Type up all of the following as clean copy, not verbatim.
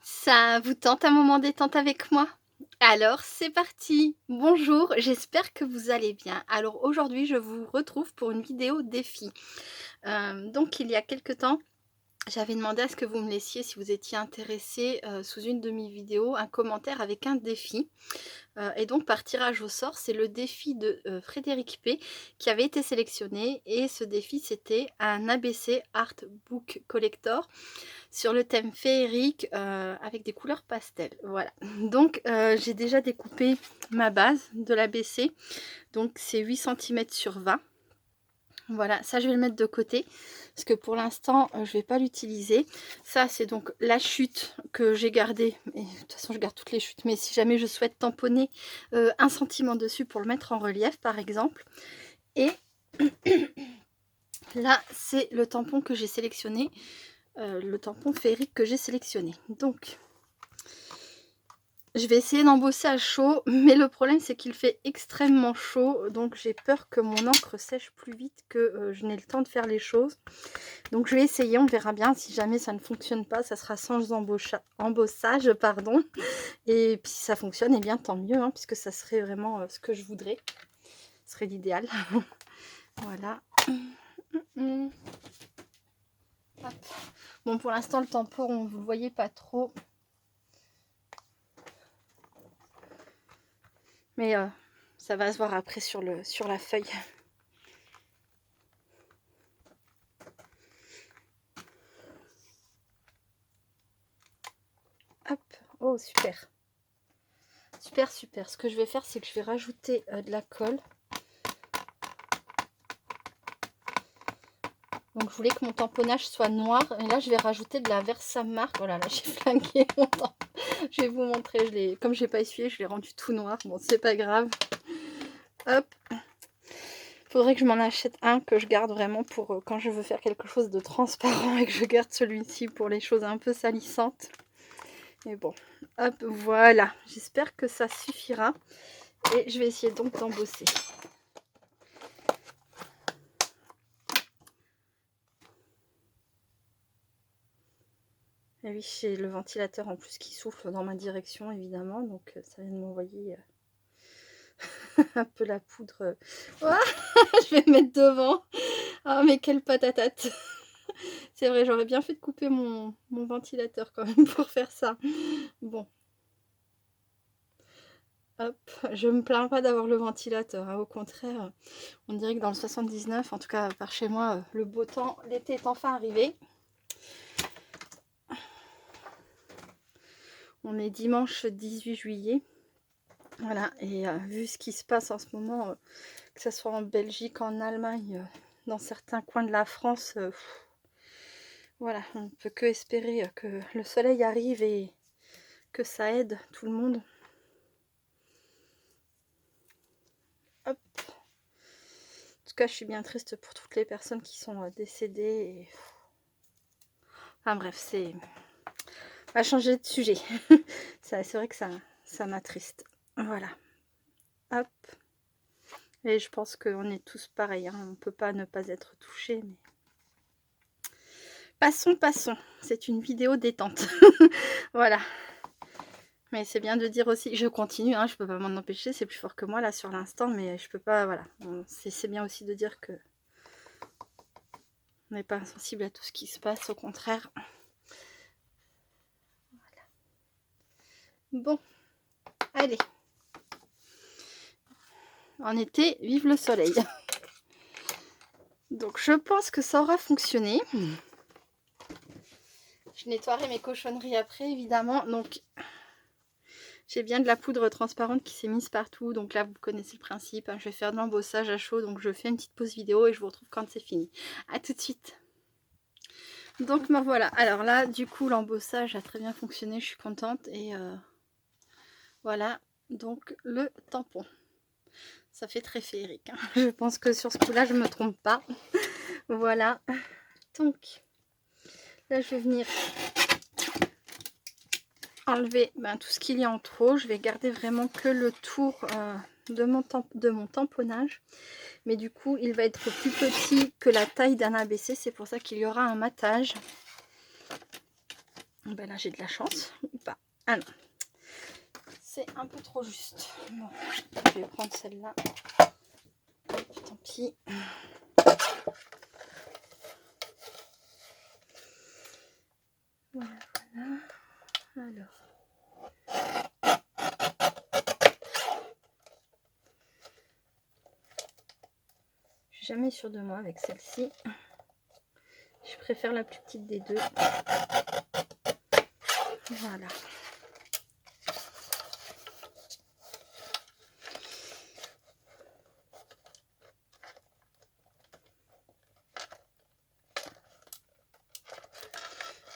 Ça vous tente un moment détente avec moi? Alors c'est parti! Bonjour, j'espère que vous allez bien. Alors aujourd'hui, je vous retrouve pour une vidéo défi. Donc il y a quelque temps, j'avais demandé à ce que vous me laissiez, si vous étiez intéressé, sous une de mes vidéos, un commentaire avec un défi. Et donc par tirage au sort, c'est le défi de, Frédéric P qui avait été sélectionné et ce défi, c'était un ABC Art Book Collector sur le thème féerique, avec des couleurs pastel, voilà. Donc j'ai déjà découpé ma base de l'ABC, donc c'est 8 centimètres sur 20. Voilà, ça je vais le mettre de côté parce que pour l'instant je vais pas l'utiliser. Ça c'est donc la chute que j'ai gardée, et de toute façon je garde toutes les chutes, mais si jamais je souhaite tamponner 1 centime dessus pour le mettre en relief par exemple. Et là c'est le tampon que j'ai sélectionné, le tampon féerique que j'ai sélectionné. Donc je vais essayer d'embosser à chaud, mais le problème c'est qu'il fait extrêmement chaud, donc j'ai peur que mon encre sèche plus vite que je n'ai le temps de faire les choses. Donc je vais essayer, on verra bien. Si jamais ça ne fonctionne pas, ça sera sans embossage, pardon. Et puis si ça fonctionne, et bien tant mieux, hein, puisque ça serait vraiment ce que je voudrais. Ce serait l'idéal. Voilà. Hop. Bon, pour l'instant le tampon, vous le voyez pas trop. Mais ça va se voir après sur la feuille. Hop, oh super. Super, super. Ce que je vais faire, c'est que je vais rajouter de la colle. Donc je voulais que mon tamponnage soit noir. Et là, je vais rajouter de la Versamark. Voilà, là j'ai flingué mon tampon. Je vais vous montrer. Comme je n'ai pas essuyé, je l'ai rendu tout noir. Bon, c'est pas grave. Hop. Faudrait que je m'en achète un que je garde vraiment pour quand je veux faire quelque chose de transparent, et que je garde celui-ci pour les choses un peu salissantes. Mais bon, hop, voilà. J'espère que ça suffira. Et je vais essayer donc d'embosser. Et oui, j'ai le ventilateur en plus qui souffle dans ma direction, évidemment. Donc ça vient de m'envoyer un peu la poudre. Ouah, je vais me mettre devant. Ah, mais quelle patatate. C'est vrai, j'aurais bien fait de couper mon ventilateur quand même pour faire ça. Bon. Hop, je me plains pas d'avoir le ventilateur, hein. Au contraire, on dirait que dans le 79, en tout cas par chez moi, le beau temps, l'été est enfin arrivé. On est dimanche 18 juillet. Voilà, et vu ce qui se passe en ce moment, que ce soit en Belgique, en Allemagne, dans certains coins de la France, voilà, on ne peut que espérer que le soleil arrive et que ça aide tout le monde. Hop. En tout cas, je suis bien triste pour toutes les personnes qui sont décédées. Et... enfin bref, c'est... on va changer de sujet. C'est vrai que ça m'attriste. Voilà. Hop. Et je pense qu'on est tous pareils, hein. On ne peut pas ne pas être touché. Mais... passons. C'est une vidéo détente. Voilà. Mais c'est bien de dire aussi, je continue, hein, je peux pas m'en empêcher, c'est plus fort que moi là sur l'instant, mais je peux pas, voilà. C'est bien aussi de dire que on n'est pas insensible à tout ce qui se passe, au contraire. Voilà. Bon, allez. En été, vive le soleil. Donc je pense que ça aura fonctionné. Je nettoierai mes cochonneries après, évidemment. Donc j'ai bien de la poudre transparente qui s'est mise partout. Donc là, vous connaissez le principe, hein. Je vais faire de l'embossage à chaud. Donc je fais une petite pause vidéo et je vous retrouve quand c'est fini. A tout de suite. Donc me voilà. Alors là, du coup, l'embossage a très bien fonctionné. Je suis contente. Et voilà, donc le tampon. Ça fait très féerique, hein. Je pense que sur ce coup-là, je ne me trompe pas. Voilà. Donc là, je vais venir enlever tout ce qu'il y a en trop. Je vais garder vraiment que le tour de mon tamponnage. Mais du coup, il va être plus petit que la taille d'un ABC. C'est pour ça qu'il y aura un matage. Ben là, j'ai de la chance. Ah non, c'est un peu trop juste. Bon, je vais prendre celle-là. Tant pis. Voilà, voilà. Alors. Je suis jamais sûre de moi avec celle-ci. Je préfère la plus petite des deux. Voilà.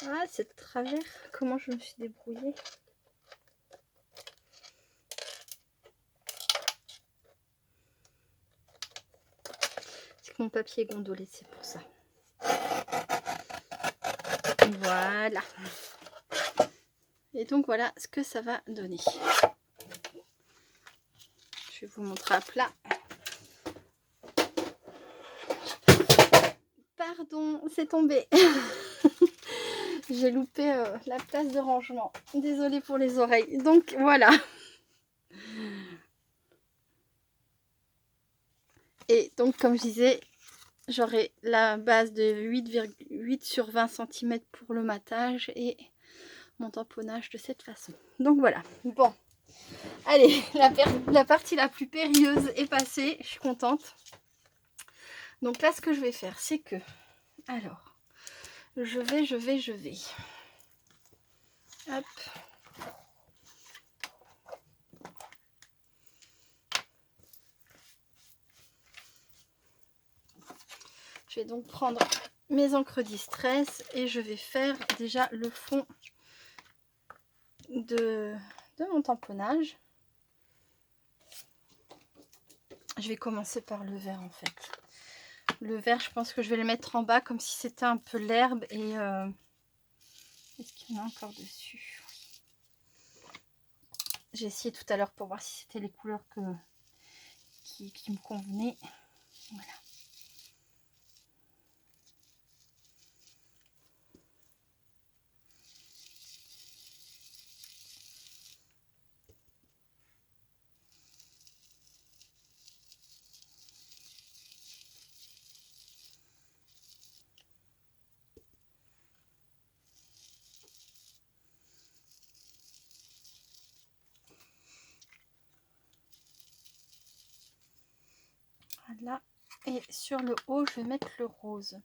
Ah, c'est de travers. Comment je me suis débrouillée. C'est que mon papier est gondolé, c'est pour ça. Voilà. Et donc voilà ce que ça va donner. Je vais vous montrer à plat. Pardon, c'est tombé. J'ai loupé la place de rangement. Désolée pour les oreilles. Donc voilà. Et donc comme je disais, j'aurai la base de 8,8 sur 20 cm pour le matage et mon tamponnage de cette façon. Donc voilà. Bon. Allez, la partie la plus périlleuse est passée. Je suis contente. Donc là, ce que je vais faire, c'est que... Alors, je vais. Hop. Je vais donc prendre mes encres Distress et je vais faire déjà le fond de mon tamponnage. Je vais commencer par le vert en fait. Le vert, je pense que je vais le mettre en bas comme si c'était un peu l'herbe et... Est-ce qu'il y en a encore dessus? J'ai essayé tout à l'heure pour voir si c'était les couleurs qui me convenaient. Voilà. Voilà. Et sur le haut, je vais mettre le rose.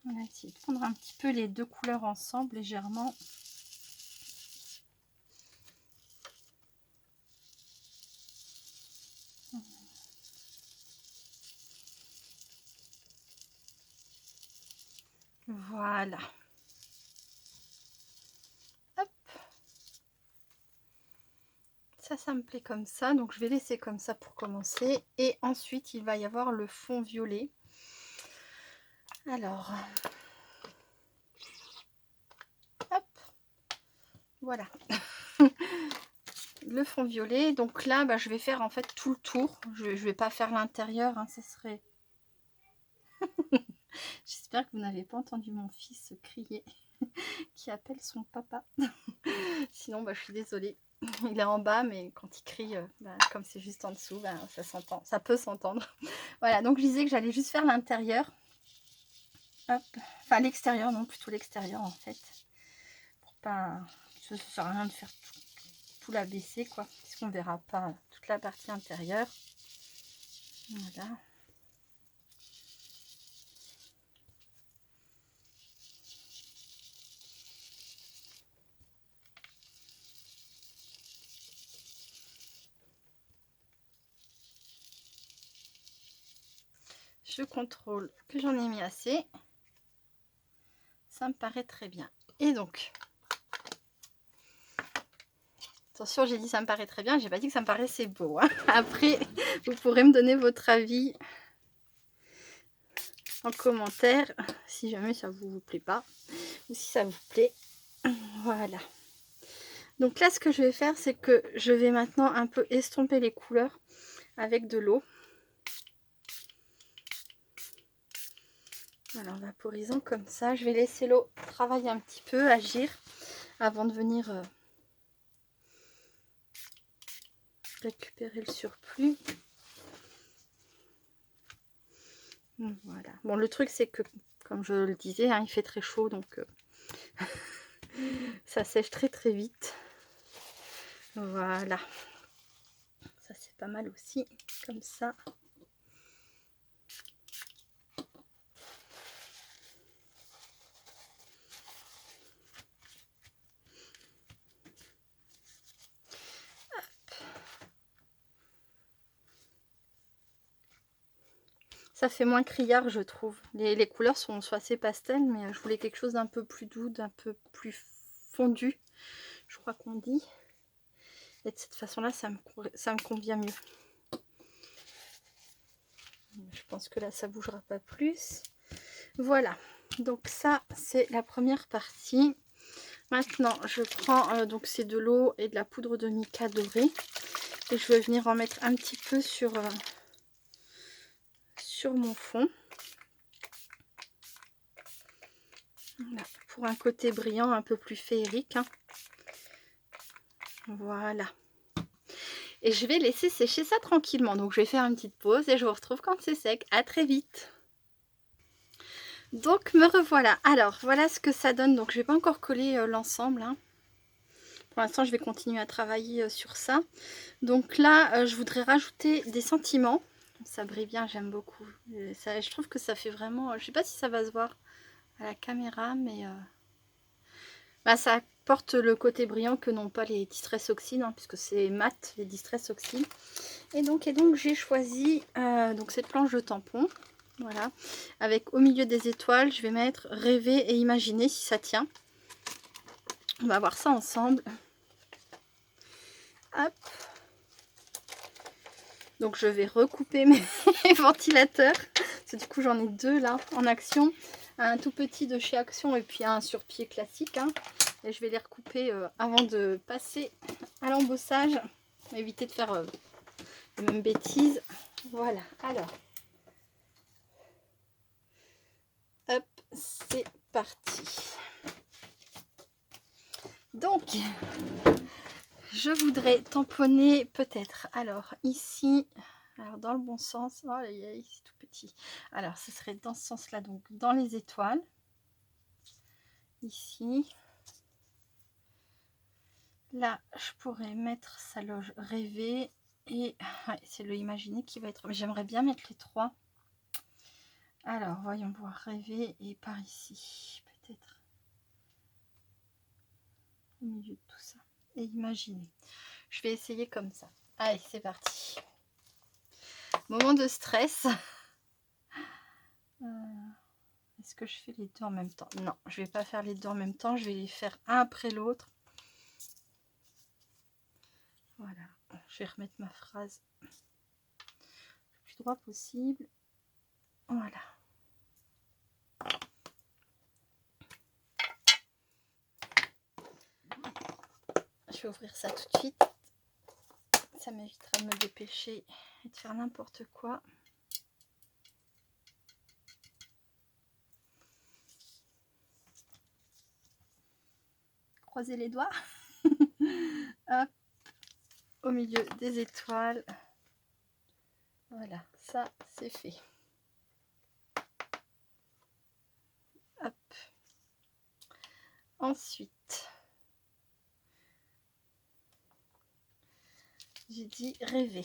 On va essayer de prendre un petit peu les deux couleurs ensemble légèrement. Voilà. Hop. Ça me plaît comme ça. Donc je vais laisser comme ça pour commencer. Et ensuite, il va y avoir le fond violet. Alors, hop. Voilà. Le fond violet. Donc là, bah, je vais faire en fait tout le tour. Je vais pas faire l'intérieur. Hein, ça serait... J'espère que vous n'avez pas entendu mon fils crier qui appelle son papa. Sinon, bah, je suis désolée. Il est en bas, mais quand il crie, bah, comme c'est juste en dessous, bah, ça s'entend. Ça peut s'entendre. Voilà, donc je disais que j'allais juste faire l'intérieur. Hop. Enfin, l'extérieur, non, plutôt l'extérieur en fait. Pour pas... Ça ne sert à rien de faire tout l'abaisser, quoi. Puisqu'on ne verra pas toute la partie intérieure. Voilà. je contrôle que j'en ai mis assez. Ça me paraît très bien. Et donc, attention, j'ai dit ça me paraît très bien, j'ai pas dit que ça me paraissait beau, hein. Après, vous pourrez me donner votre avis en commentaire, si jamais ça vous plaît pas, ou si ça vous plaît. Voilà. Donc là, ce que je vais faire, c'est que je vais maintenant un peu estomper les couleurs avec de l'eau. Voilà, en vaporisant comme ça. Je vais laisser l'eau travailler un petit peu, agir, avant de venir récupérer le surplus. Voilà. Bon, le truc, c'est que, comme je le disais, hein, il fait très chaud, donc ça sèche très très vite. Voilà. Ça, c'est pas mal aussi, comme ça. Ça fait moins criard, je trouve. Les couleurs sont assez pastel, mais je voulais quelque chose d'un peu plus doux, d'un peu plus fondu, je crois qu'on dit. Et de cette façon-là, ça me convient mieux. Je pense que là, ça bougera pas plus. Voilà. Donc ça, c'est la première partie. Maintenant, je prends, donc c'est de l'eau et de la poudre de mica dorée. Et je vais venir en mettre un petit peu sur mon fond. Voilà, pour un côté brillant, un peu plus féerique, hein. Voilà. Et je vais laisser sécher ça tranquillement. Donc je vais faire une petite pause et je vous retrouve quand c'est sec. À très vite. Donc me revoilà. Alors voilà ce que ça donne. Donc je vais pas encore coller l'ensemble, hein. Pour l'instant je vais continuer à travailler sur ça. Donc là je voudrais rajouter des sentiments. Ça brille bien, j'aime beaucoup. Ça, je trouve que ça fait vraiment... je sais pas si ça va se voir à la caméra, mais... bah, ça apporte le côté brillant que n'ont pas les Distress Oxide, hein, puisque c'est mat les Distress Oxide. Et donc j'ai choisi donc cette planche de tampon, voilà, avec au milieu des étoiles, je vais mettre rêver et imaginer, si ça tient. On va voir ça ensemble. Hop. Donc je vais recouper mes ventilateurs, parce que du coup j'en ai deux là en action, un tout petit de chez Action et puis un sur pied classique, hein. Et je vais les recouper avant de passer à l'embossage, éviter de faire les mêmes bêtises. Voilà, alors hop, c'est parti. Donc je voudrais tamponner peut-être, alors ici, alors dans le bon sens, oh c'est tout petit, alors ce serait dans ce sens là, donc dans les étoiles, ici, là je pourrais mettre sa loge rêver, et ouais, c'est le imaginer qui va être, mais j'aimerais bien mettre les trois. Alors voyons voir, rêver, et par ici peut-être au milieu de tout ça, et imaginer. Je vais essayer comme ça. Allez, c'est parti. Moment de stress. Est-ce que je fais les deux en même temps? Non, je vais pas faire les deux en même temps. Je vais les faire un après l'autre. Voilà. Je vais remettre ma phrase le plus droit possible. Voilà. Je vais ouvrir ça tout de suite. Ça m'évitera de me dépêcher et de faire n'importe quoi. Croisez les doigts. Hop. Au milieu des étoiles. Voilà, ça c'est fait. Hop. Ensuite, j'ai dit rêver.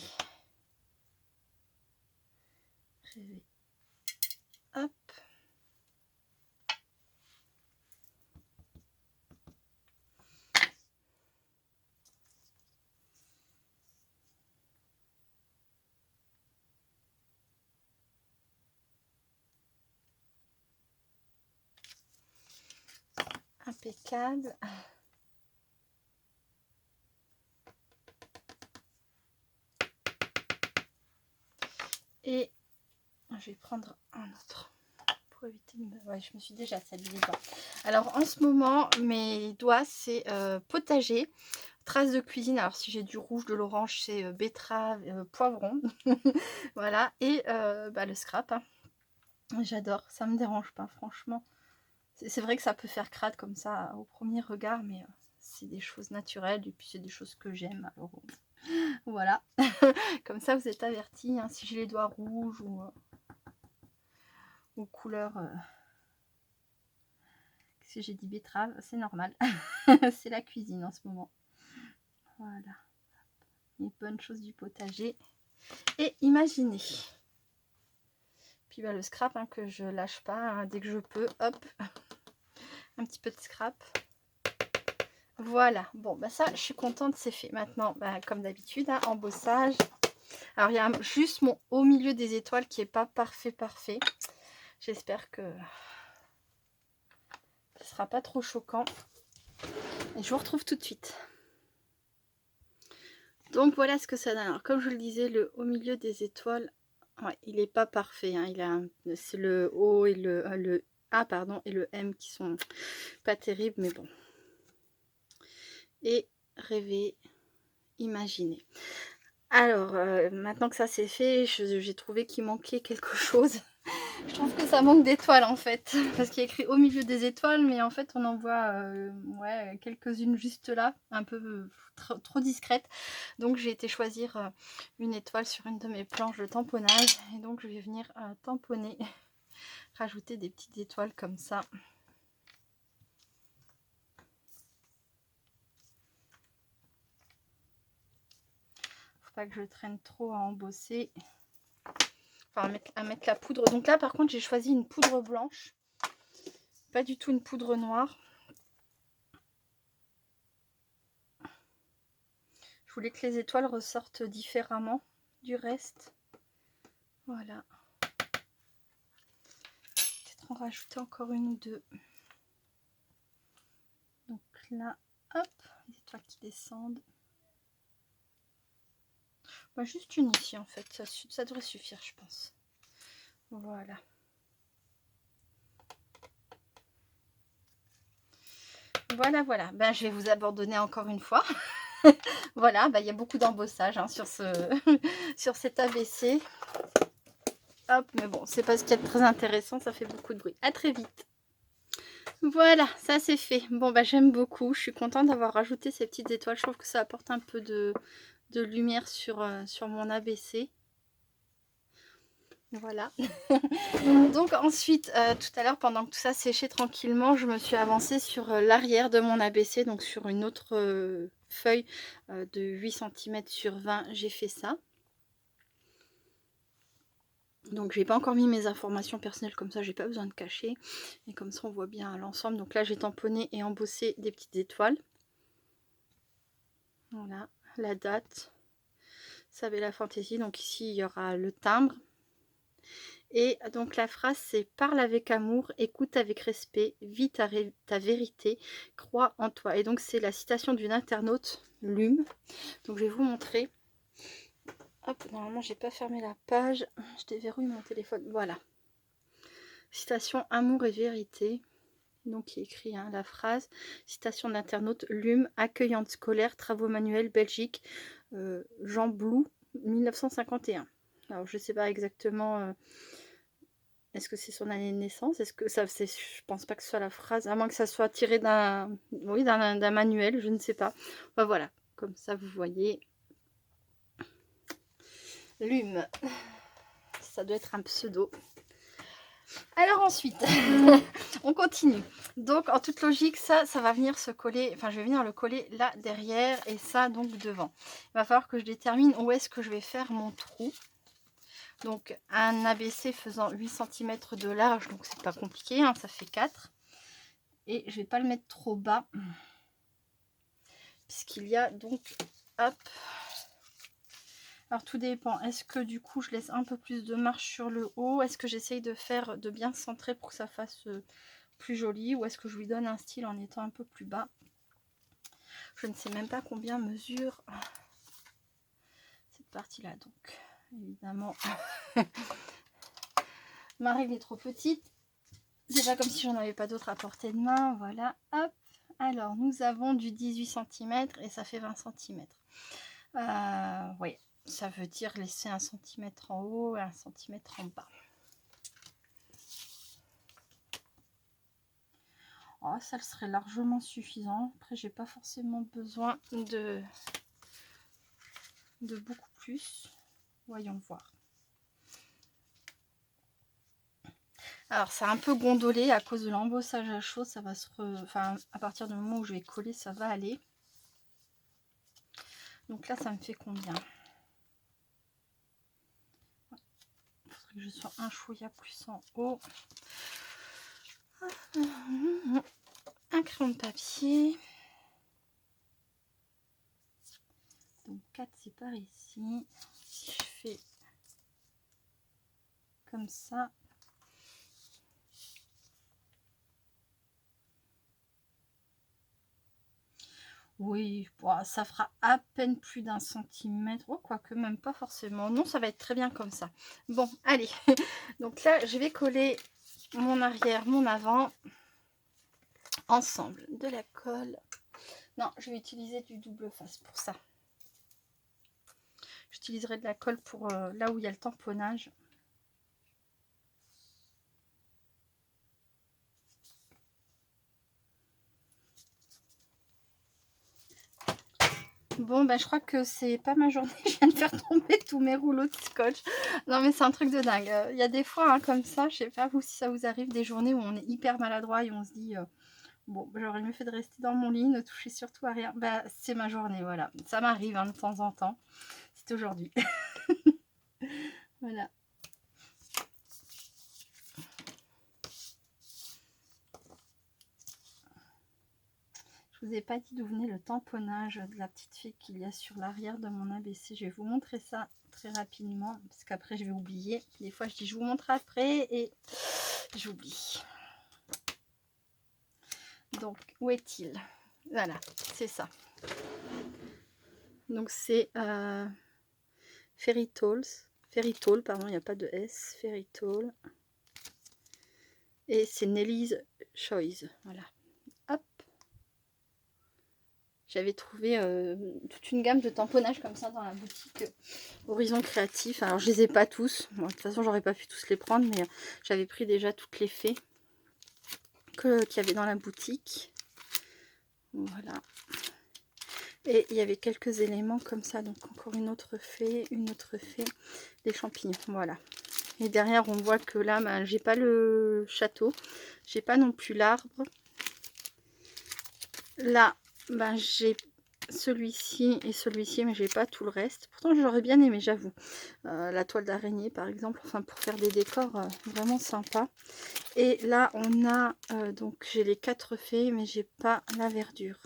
Rêver. Hop. impeccable. Et je vais prendre un autre pour éviter de me... Ouais, je me suis déjà sali les doigts. Alors en ce moment, mes doigts, c'est potager, traces de cuisine. Alors si j'ai du rouge, de l'orange, c'est betterave, poivron. Voilà. Et le scrap. Hein. J'adore, ça me dérange pas, franchement. C'est vrai que ça peut faire crade comme ça au premier regard, mais c'est des choses naturelles et puis c'est des choses que j'aime. Alors voilà, comme ça vous êtes avertis. Hein, si j'ai les doigts rouges ou couleur, si j'ai dit betterave, c'est normal. C'est la cuisine en ce moment. Voilà, les bonnes choses du potager. Et imaginez. Puis le scrap hein, que je lâche pas hein, dès que je peux. Hop, un petit peu de scrap. Voilà, bon bah ça je suis contente, c'est fait. Maintenant, comme d'habitude, hein, embossage. Alors il y a juste mon haut milieu des étoiles qui est pas parfait. J'espère que ce sera pas trop choquant. Et je vous retrouve tout de suite. Donc voilà ce que ça donne. Alors comme je le disais, le haut milieu des étoiles, ouais, il n'est pas parfait. Hein. C'est le O et le A pardon et le M qui sont pas terribles, mais bon. Et rêver, imaginer. Alors, maintenant que ça c'est fait, j'ai trouvé qu'il manquait quelque chose. Je trouve que ça manque d'étoiles en fait. Parce qu'il y a écrit au milieu des étoiles, mais en fait on en voit ouais, quelques-unes juste là, un peu trop discrètes. Donc j'ai été choisir une étoile sur une de mes planches de tamponnage. Et donc je vais venir tamponner, rajouter des petites étoiles comme ça. Faut pas que je traîne trop à embosser. Enfin à mettre la poudre. Donc là par contre j'ai choisi une poudre blanche. Pas du tout une poudre noire. Je voulais que les étoiles ressortent différemment du reste. Voilà. Peut-être en rajouter encore une ou deux. Donc là, hop, les étoiles qui descendent. Bah, juste une ici en fait, ça devrait suffire je pense. Voilà. Voilà. Ben, je vais vous abandonner encore une fois. Voilà, il y a beaucoup d'embossage hein, sur, sur cet ABC. Hop, mais bon, c'est pas ce qu'il y a de très intéressant, ça fait beaucoup de bruit. À très vite. Voilà, ça c'est fait. Bon, j'aime beaucoup. Je suis contente d'avoir rajouté ces petites étoiles. Je trouve que ça apporte un peu de lumière sur mon ABC. Voilà. Donc ensuite, tout à l'heure, pendant que tout ça séchait tranquillement, je me suis avancée sur l'arrière de mon ABC, donc sur une autre feuille de 8 cm sur 20, j'ai fait ça. Donc j'ai pas encore mis mes informations personnelles, comme ça j'ai pas besoin de cacher. Et comme ça on voit bien l'ensemble. Donc là j'ai tamponné et embossé des petites étoiles. Voilà, la date. Sabella Fantasy, donc ici il y aura le timbre. Et donc la phrase c'est: parle avec amour, écoute avec respect, vis ta vérité, crois en toi. Et donc c'est la citation d'une internaute, Lume. Donc je vais vous montrer. Hop, normalement j'ai pas fermé la page, je déverrouille mon téléphone. Voilà. Citation amour et vérité. Donc il écrit hein, la phrase. Citation d'internaute, Lume, accueillante scolaire, travaux manuels, Belgique, Jean Blou, 1951. Alors je sais pas exactement. Est-ce que c'est son année de naissance? Est-ce que ça, je pense pas que ce soit la phrase, à moins que ça soit tiré d'un, oui, d'un manuel, je ne sais pas. Voilà, comme ça vous voyez. Lume, ça doit être un pseudo. Alors ensuite, on continue. Donc en toute logique, ça va venir se coller, enfin je vais venir le coller là derrière et ça donc devant. Il va falloir que je détermine où est-ce que je vais faire mon trou. Donc un ABC faisant 8 cm de large, donc c'est pas compliqué, hein, ça fait 4. Et je vais pas le mettre trop bas, puisqu'il y a donc, hop. Alors tout dépend, est-ce que du coup je laisse un peu plus de marge sur le haut? Est-ce que j'essaye de faire, de bien centrer pour que ça fasse plus joli ou est-ce que je lui donne un style en étant un peu plus bas? Je ne sais même pas combien mesure cette partie-là. Donc, évidemment, ma règle est trop petite. C'est pas comme si j'en avais pas d'autres à portée de main. Voilà, hop. Alors, nous avons du 18 cm et ça fait 20 cm. Oui, ça veut dire laisser 1 cm en haut et 1 cm en bas. Oh, ça serait largement suffisant. Après, j'ai pas forcément besoin de beaucoup plus. Voyons voir. Alors, c'est un peu gondolé à cause de l'embossage à chaud. Ça va enfin, à partir du moment où je vais coller, ça va aller. Donc là, ça me fait combien? Il faudrait que je sois un chouïa plus en haut. Un crayon de papier. Donc 4, c'est par ici. Si je fais comme ça. Oui, bon, ça fera à peine plus d'1 centimètre. Oh, quoique même pas forcément. Non, ça va être très bien comme ça. Bon, allez. Donc là, je vais coller mon arrière, mon avant ensemble. De la colle. Non, je vais utiliser du double face pour ça. J'utiliserai de la colle pour là où il y a le tamponnage. Bon, ben je crois que c'est pas ma journée. Je viens de faire tomber tous mes rouleaux de scotch. Non, mais c'est un truc de dingue. Il y a des fois, hein, comme ça, je sais pas vous si ça vous arrive, des journées où on est hyper maladroit et on se dit bon, j'aurais mieux fait de rester dans mon lit, ne toucher surtout à rien. Bah, c'est ma journée, voilà. Ça m'arrive hein, de temps en temps. C'est aujourd'hui. Voilà. Je vous ai pas dit d'où venait le tamponnage de la petite fille qu'il y a sur l'arrière de mon ABC. Je vais vous montrer ça très rapidement parce qu'après je vais oublier. Des fois je dis je vous montre après et j'oublie. Donc où est-il? Voilà, c'est ça. Donc c'est Fairytale, pardon, il n'y a pas de S, Fairytale. Et c'est Nelly's Choice. Voilà. Hop. J'avais trouvé toute une gamme de tamponnages comme ça dans la boutique Horizon Créatif. Alors je les ai pas tous. Bon, de toute façon j'aurais pas pu tous les prendre, mais j'avais pris déjà toutes les fées qu'il y avait dans la boutique. Voilà. Et il y avait quelques éléments comme ça. Donc encore une autre fée, des champignons. Voilà. Et derrière on voit que là, ben, j'ai pas le château. J'ai pas non plus l'arbre. Là, ben, j'ai celui-ci et celui-ci, mais j'ai pas tout le reste. Pourtant, j'aurais bien aimé, j'avoue. La toile d'araignée, par exemple, enfin pour faire des décors vraiment sympas. Et là, on a donc j'ai les 4 fées, mais j'ai pas la verdure.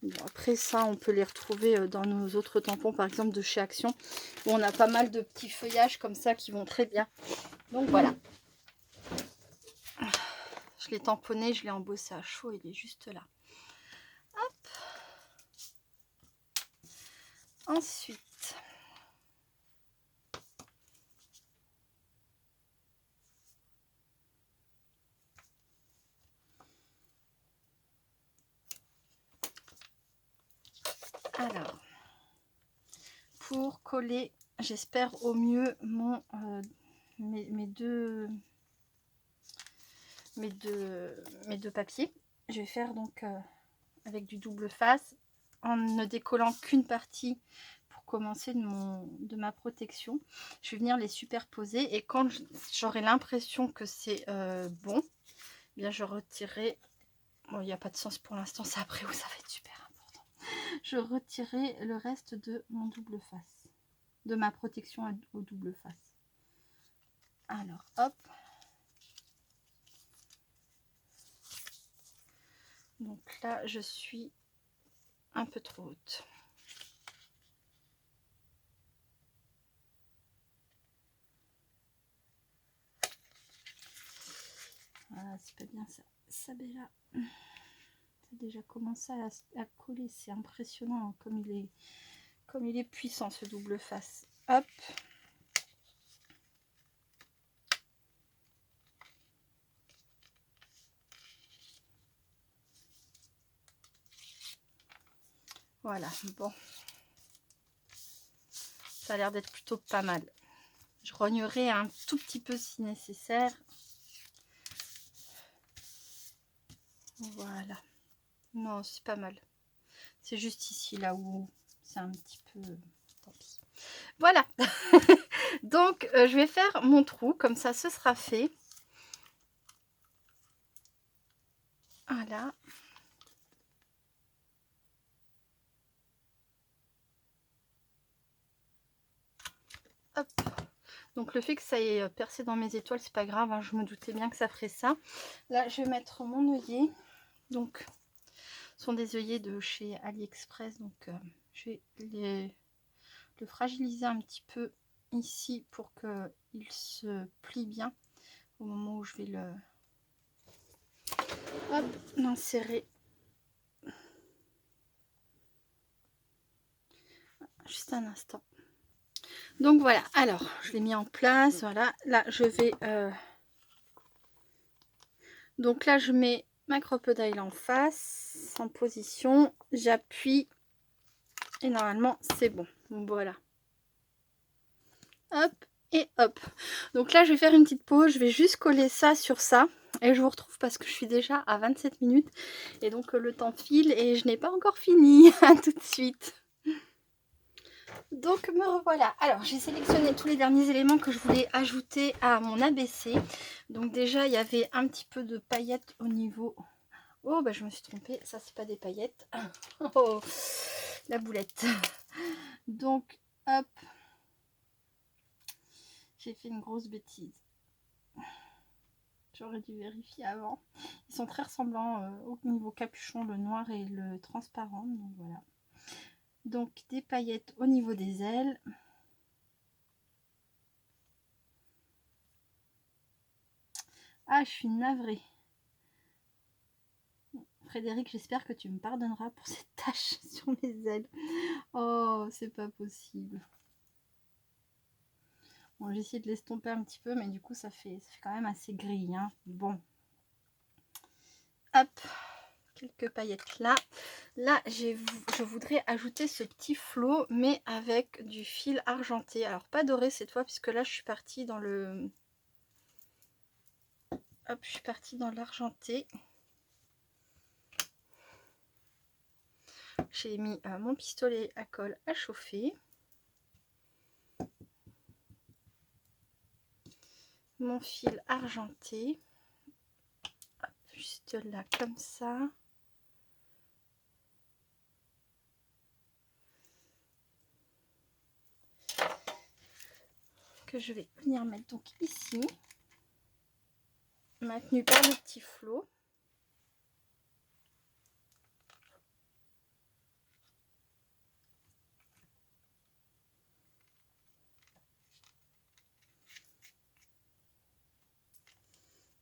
Bon, après ça, on peut les retrouver dans nos autres tampons, par exemple de chez Action, où on a pas mal de petits feuillages comme ça qui vont très bien. Donc voilà. Je l'ai tamponné, je l'ai embossé à chaud, il est juste là. Hop. Ensuite, alors, pour coller, j'espère au mieux mes deux papiers, je vais faire donc avec du double face en ne décollant qu'une partie pour commencer de ma protection. Je vais venir les superposer et quand j'aurai l'impression que c'est bon, eh bien je retirerai. Bon, il n'y a pas de sens pour l'instant, c'est après où ça va être super important. Je retirerai le reste de mon double face, de ma protection au double face. Alors, hop. Donc là, je suis un peu trop haute. Voilà, c'est pas bien ça. Sabella. Ça a déjà commencé à coller. C'est impressionnant comme il est puissant ce double face. Hop. Voilà, bon. Ça a l'air d'être plutôt pas mal. Je rognerai un tout petit peu si nécessaire. Voilà. Non, c'est pas mal. C'est juste ici, là où c'est un petit peu... Tant pis. Voilà. Donc, je vais faire mon trou. Comme ça, ce sera fait. Voilà. Hop. Donc le fait que ça ait percé dans mes étoiles, c'est pas grave, hein, je me doutais bien que ça ferait ça. Là, je vais mettre mon œillet. Donc, ce sont des œillets de chez AliExpress. Donc, je vais le fragiliser un petit peu ici pour qu'il se plie bien au moment où je vais l'insérer. Juste un instant. Donc voilà, alors je l'ai mis en place, voilà, là je vais donc là je mets ma crocodile en face, en position, j'appuie et normalement c'est bon. Voilà, hop et hop. Donc là je vais faire une petite pause, je vais juste coller ça sur ça et je vous retrouve parce que je suis déjà à 27 minutes et donc le temps file et je n'ai pas encore fini. À tout de suite. Donc me revoilà. Alors j'ai sélectionné tous les derniers éléments que je voulais ajouter à mon ABC. Donc déjà il y avait un petit peu de paillettes au niveau... Oh bah je me suis trompée, ça c'est pas des paillettes. Oh, la boulette. Donc hop, j'ai fait une grosse bêtise. J'aurais dû vérifier avant. Ils sont très ressemblants au niveau capuchon, le noir et le transparent. Donc voilà. Donc des paillettes au niveau des ailes. Ah, je suis navrée. Frédéric, j'espère que tu me pardonneras pour cette tache sur mes ailes. Oh, c'est pas possible. Bon, j'ai essayé de l'estomper un petit peu, mais du coup, ça fait quand même assez gris. Hein. Bon. Hop, quelques paillettes là. Là, je voudrais ajouter ce petit flot, mais avec du fil argenté. Alors, pas doré cette fois, puisque là, je suis partie dans le... Hop, je suis partie dans l'argenté. J'ai mis mon pistolet à colle à chauffer. Mon fil argenté. Hop, juste là, comme ça. Que je vais venir mettre donc ici. Maintenu par le petit flot.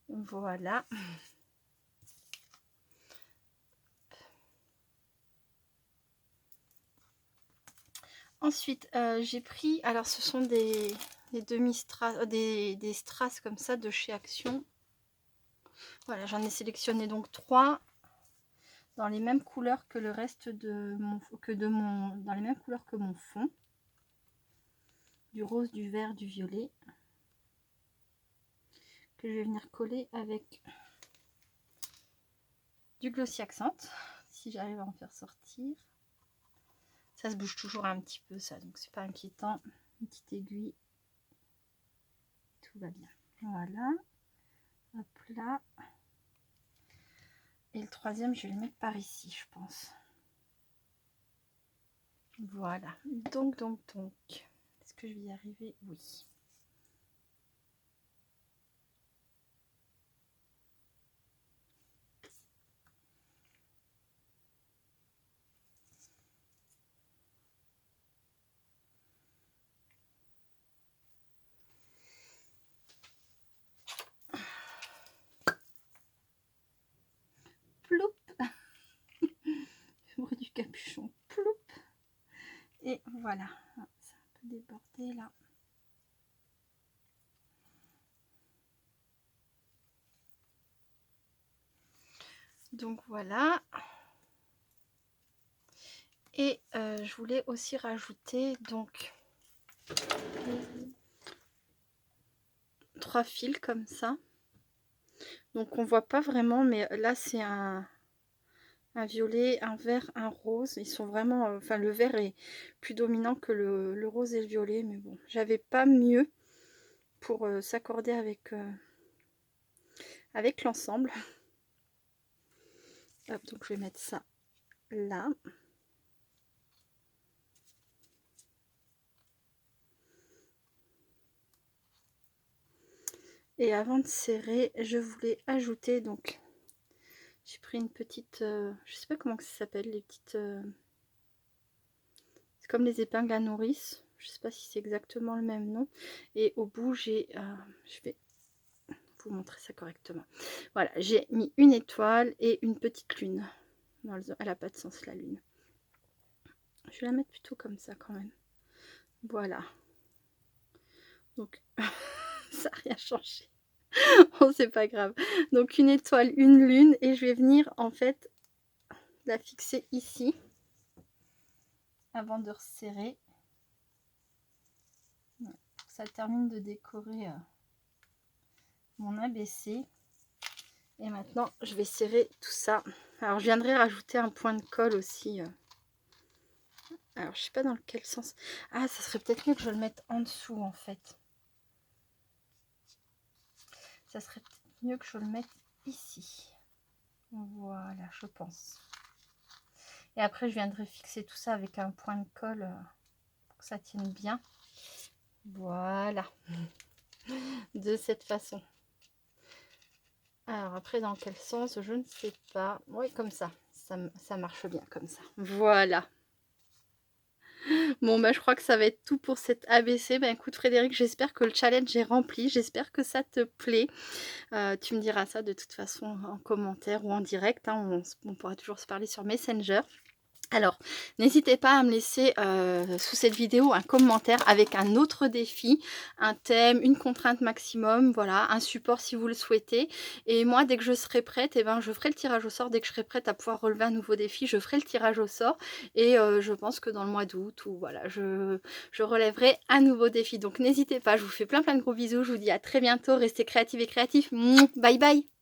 Voilà. Ensuite, j'ai pris, alors ce sont des demi-strass, des strass comme ça de chez Action. Voilà, j'en ai sélectionné donc 3 dans les mêmes couleurs que le reste de mon, dans les mêmes couleurs que mon fond. Du rose, du vert, du violet. Que je vais venir coller avec du Glossy Accent, si j'arrive à en faire sortir. Ça se bouge toujours un petit peu ça, donc c'est pas inquiétant. Une petite aiguille, tout va bien. Voilà, hop là. Et le troisième, je vais le mettre par ici, je pense. Voilà, donc. Est-ce que je vais y arriver? Oui. capuchon. Ploup. Et voilà. C'est un peu débordé là. Donc voilà. Et je voulais aussi rajouter donc 3 fils comme ça. Donc on voit pas vraiment, mais là c'est un violet, un vert, un rose. Ils sont vraiment, enfin le vert est plus dominant que le rose et le violet, mais bon, j'avais pas mieux pour s'accorder avec l'ensemble. Hop, donc je vais mettre ça là. Et avant de serrer, je voulais ajouter, donc j'ai pris une petite, je sais pas comment ça s'appelle, les petites, c'est comme les épingles à nourrice, je sais pas si c'est exactement le même nom. Et au bout j'ai, je vais vous montrer ça correctement. Voilà, j'ai mis une étoile et une petite lune. Non, elle n'a pas de sens la lune. Je vais la mettre plutôt comme ça quand même. Voilà. Donc ça n'a rien changé. Bon, c'est pas grave. Donc une étoile, une lune, et je vais venir en fait la fixer ici avant de resserrer. Ça termine de décorer mon ABC. Et maintenant je vais serrer tout ça. Alors je viendrai rajouter un point de colle aussi. Alors je sais pas dans quel sens. Ah, ça serait peut-être mieux que je le mette en dessous en fait. Ça serait peut-être mieux que je le mette ici. Voilà, je pense. Et après, je viendrai fixer tout ça avec un point de colle pour que ça tienne bien. Voilà. De cette façon. Alors après, dans quel sens, je ne sais pas. Oui, comme ça. Ça marche bien comme ça. Voilà. Bon, bah, je crois que ça va être tout pour cet ABC. Ben, écoute, Frédéric, j'espère que le challenge est rempli. J'espère que ça te plaît. Tu me diras ça de toute façon en commentaire ou en direct. Hein. On pourra toujours se parler sur Messenger. Alors, n'hésitez pas à me laisser sous cette vidéo un commentaire avec un autre défi, un thème, une contrainte maximum, voilà, un support si vous le souhaitez. Et moi, dès que je serai prête, eh ben, je ferai le tirage au sort. Dès que je serai prête à pouvoir relever un nouveau défi, je ferai le tirage au sort. Et je pense que dans le mois d'août, ou voilà, je relèverai un nouveau défi. Donc n'hésitez pas, je vous fais plein de gros bisous. Je vous dis à très bientôt. Restez créatifs et créatifs. Bye bye.